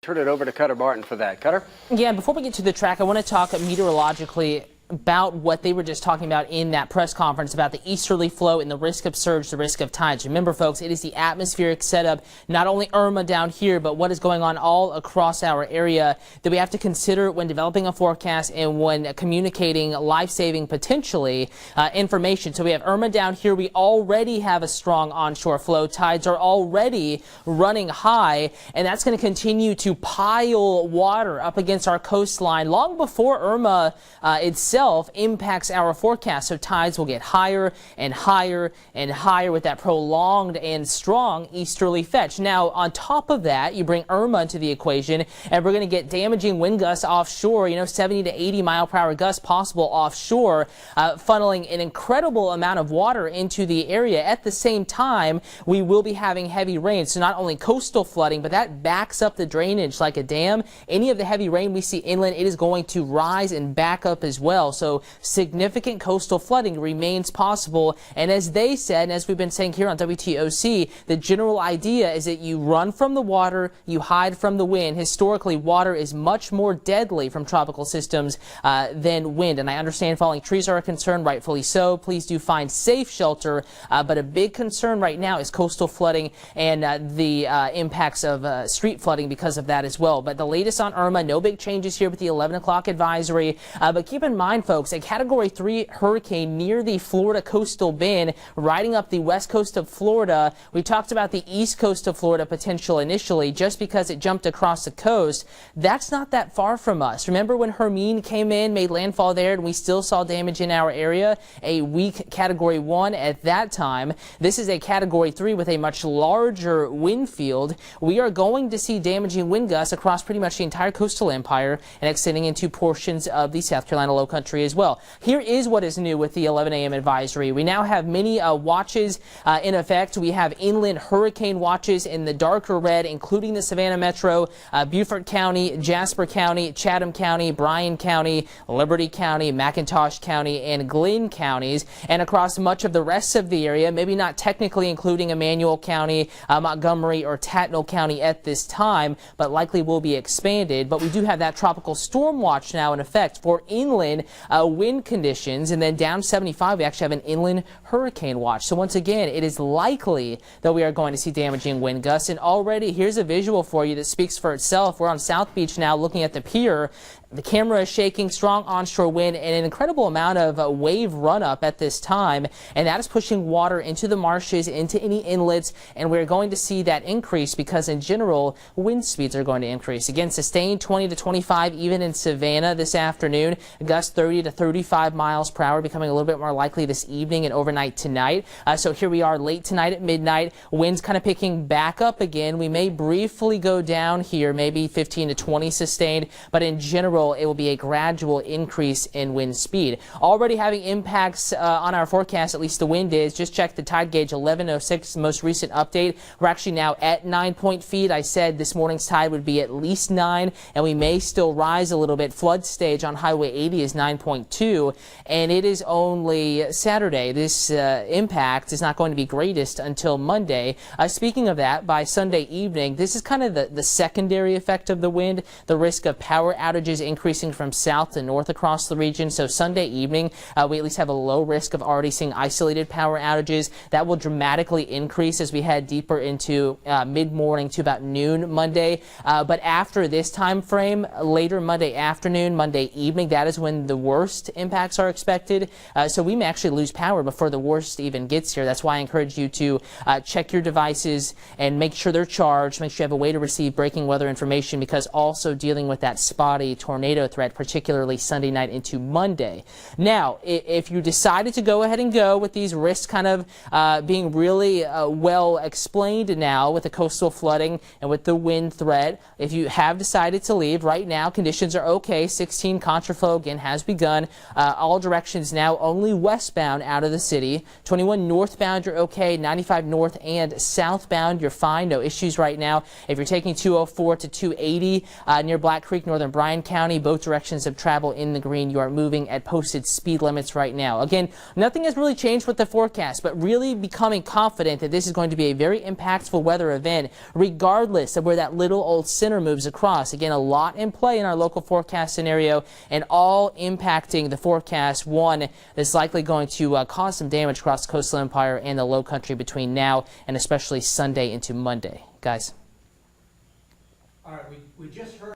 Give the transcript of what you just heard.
Turn it over to Cutter Barton for that. Cutter? Yeah, before we get to the track, I want to talk meteorologically about what they were just talking about in that press conference about the easterly flow and the risk of surge, the risk of tides. Remember, folks, it is the atmospheric setup, not only Irma down here, but what is going on all across our area that we have to consider when developing a forecast and when communicating life-saving, potentially, information. So we have Irma down here. We already have a strong onshore flow. Tides are already running high, and that's going to continue to pile water up against our coastline long before Irma itself impacts our forecast. So tides will get higher and higher and higher with that prolonged and strong easterly fetch. Now, on top of that, you bring Irma into the equation, and we're going to get damaging wind gusts offshore, 70 to 80 mile per hour gusts possible offshore, funneling an incredible amount of water into the area. At the same time, we will be having heavy rain. So not only coastal flooding, but that backs up the drainage like a dam. Any of the heavy rain we see inland, it is going to rise and back up as well. So significant coastal flooding remains possible. And as they said, and as we've been saying here on WTOC, the general idea is that you run from the water, you hide from the wind. Historically, water is much more deadly from tropical systems than wind. And I understand falling trees are a concern, rightfully so. Please do find safe shelter. But a big concern right now is coastal flooding and the impacts of street flooding because of that as well. But the latest on Irma, no big changes here with the 11 o'clock advisory. But keep in mind, folks, a Category 3 hurricane near the Florida coastal bend, riding up the west coast of Florida. We talked about the east coast of Florida potential initially, just because it jumped across the coast. That's not that far from us. Remember when Hermine came in, made landfall there, and we still saw damage in our area? A weak Category 1 at that time. This is a Category 3 with a much larger wind field. We are going to see damaging wind gusts across pretty much the entire coastal empire and extending into portions of the South Carolina low country as well. Here is what is new with the 11 a.m. advisory. We now have many watches in effect. We have inland hurricane watches in the darker red, including the Savannah Metro, Beaufort County, Jasper County, Chatham County, Bryan County, Liberty County, McIntosh County, and Glynn counties. And across much of the rest of the area, maybe not technically including Emmanuel County, Montgomery, or Tattnall County at this time, but likely will be expanded. But we do have that tropical storm watch now in effect for inland wind conditions, and then down 75 we actually have an inland hurricane watch. So once again, it is likely that we are going to see damaging wind gusts. And already here's a visual for you that speaks for itself. We're on South Beach now looking at the pier. The camera is shaking, strong onshore wind, and an incredible amount of wave run-up at this time, and that is pushing water into the marshes, into any inlets, and we're going to see that increase because, in general, wind speeds are going to increase. Again, sustained 20 to 25 even in Savannah this afternoon, gusts 30 to 35 miles per hour, becoming a little bit more likely this evening and overnight tonight. So here we are late tonight at midnight, winds kind of picking back up again. We may briefly go down here, maybe 15 to 20 sustained, but in general, it will be a gradual increase in wind speed. Already having impacts on our forecast, at least the wind is. Just check the tide gauge, 11:06, the most recent update. We're actually now at 9 point feet. I said this morning's tide would be at least 9, and we may still rise a little bit. Flood stage on Highway 80 is 9.2, and it is only Saturday. This impact is not going to be greatest until Monday. Speaking of that, by Sunday evening, this is kind of the secondary effect of the wind, the risk of power outages increasing from south to north across the region. So Sunday evening, we at least have a low risk of already seeing isolated power outages. That will dramatically increase as we head deeper into mid-morning to about noon Monday. But after this time frame, later Monday afternoon, Monday evening, that is when the worst impacts are expected. So we may actually lose power before the worst even gets here. That's why I encourage you to check your devices and make sure they're charged. Make sure you have a way to receive breaking weather information, because also dealing with that spotty tornado threat, particularly Sunday night into Monday. Now, if you decided to go ahead and go with these risks kind of being really well explained now with the coastal flooding and with the wind threat, if you have decided to leave right now, conditions are okay. 16 contraflow again has begun. All directions now only westbound out of the city. 21 northbound, you're okay. 95 north and southbound, you're fine. No issues right now. If you're taking 204 to 280 near Black Creek, northern Bryan County, County, both directions of travel in the green. You are moving at posted speed limits right now. Again, nothing has really changed with the forecast, but really becoming confident that this is going to be a very impactful weather event, regardless of where that little old center moves across. Again, a lot in play in our local forecast scenario, and all impacting the forecast. One that's likely going to cause some damage across the coastal empire and the low country between now and especially Sunday into Monday. Guys. All right, we just heard.